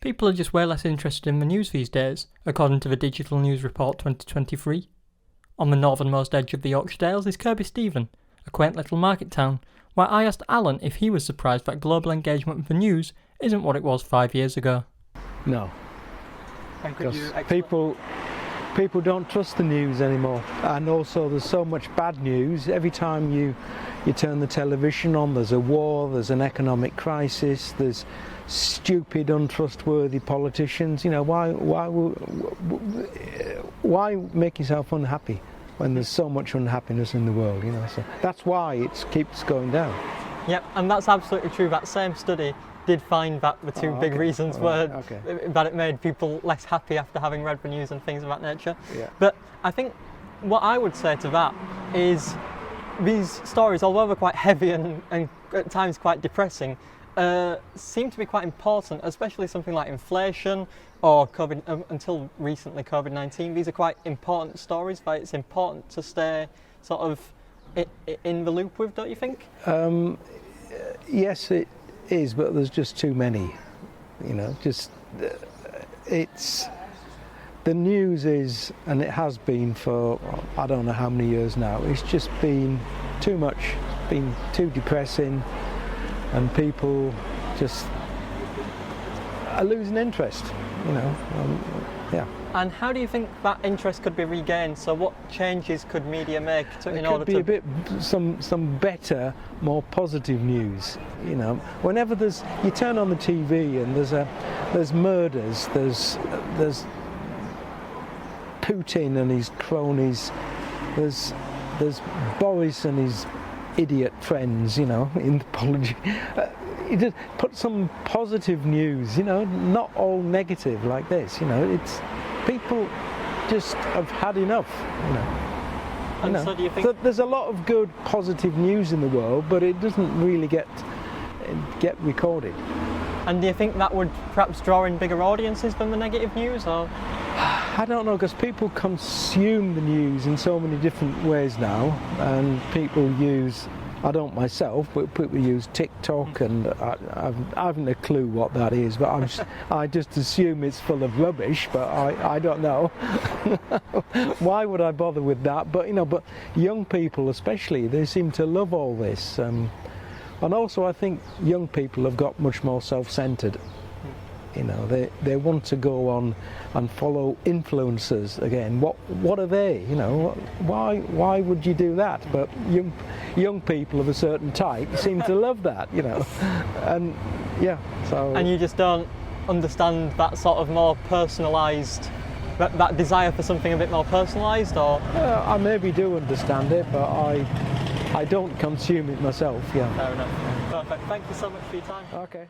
People are just way less interested in the news these days, according to the Digital News Report 2023. On the northernmost edge of the Yorkshire Dales is Kirkby Stephen, a quaint little market town, where I asked Alan if he was surprised that global engagement with the news isn't what it was 5 years ago. No, because people don't trust the news anymore, and also there's so much bad news. Every time you turn the television on, there's a war, there's an economic crisis, there's stupid, untrustworthy politicians. You know, why make yourself unhappy when there's so much unhappiness in the world? You know, so that's why it keeps going down. Yep, and that's absolutely true. That same study did find that the two big reasons were that it made people less happy after having read the news and things of that nature. Yeah. But I think what I would say to that is these stories, although they're quite heavy and at times quite depressing, seem to be quite important, especially something like inflation or until recently COVID-19. These are quite important stories that it's important to stay sort of in the loop with, don't you think? Yes, it is, but there's just too many. You know, just it's the news is, and it has been for I don't know how many years now. It's just been too much, been too depressing, and people just are losing interest. You know, yeah. And how do you think that interest could be regained? So what changes could media make in order to... It could be a bit, some better, more positive news. You know, whenever you turn on the TV and there's murders, there's Putin and his cronies, there's Boris and his idiot friends, you know, in the politics. You just put some positive news, you know, not all negative like this, you know. It's people just have had enough, you know. And so do you think there's a lot of good positive news in the world, but it doesn't really get recorded. And do you think that would perhaps draw in bigger audiences than the negative news, or? I don't know, because people consume the news in so many different ways now, and people use, I don't myself, but people use TikTok, and I haven't a clue what that is, but I just assume it's full of rubbish, but I don't know. Why would I bother with that? But, you know, but young people especially, they seem to love all this. And also I think young people have got much more self-centred. You know, they want to go on and follow influencers again. What are they? You know, why would you do that? But young people of a certain type seem to love that. You know, and yeah. So. And you just don't understand that sort of more personalised, that desire for something a bit more personalised, or? I maybe do understand it, but I don't consume it myself. Yeah. Fair enough. Perfect. Thank you so much for your time. Okay.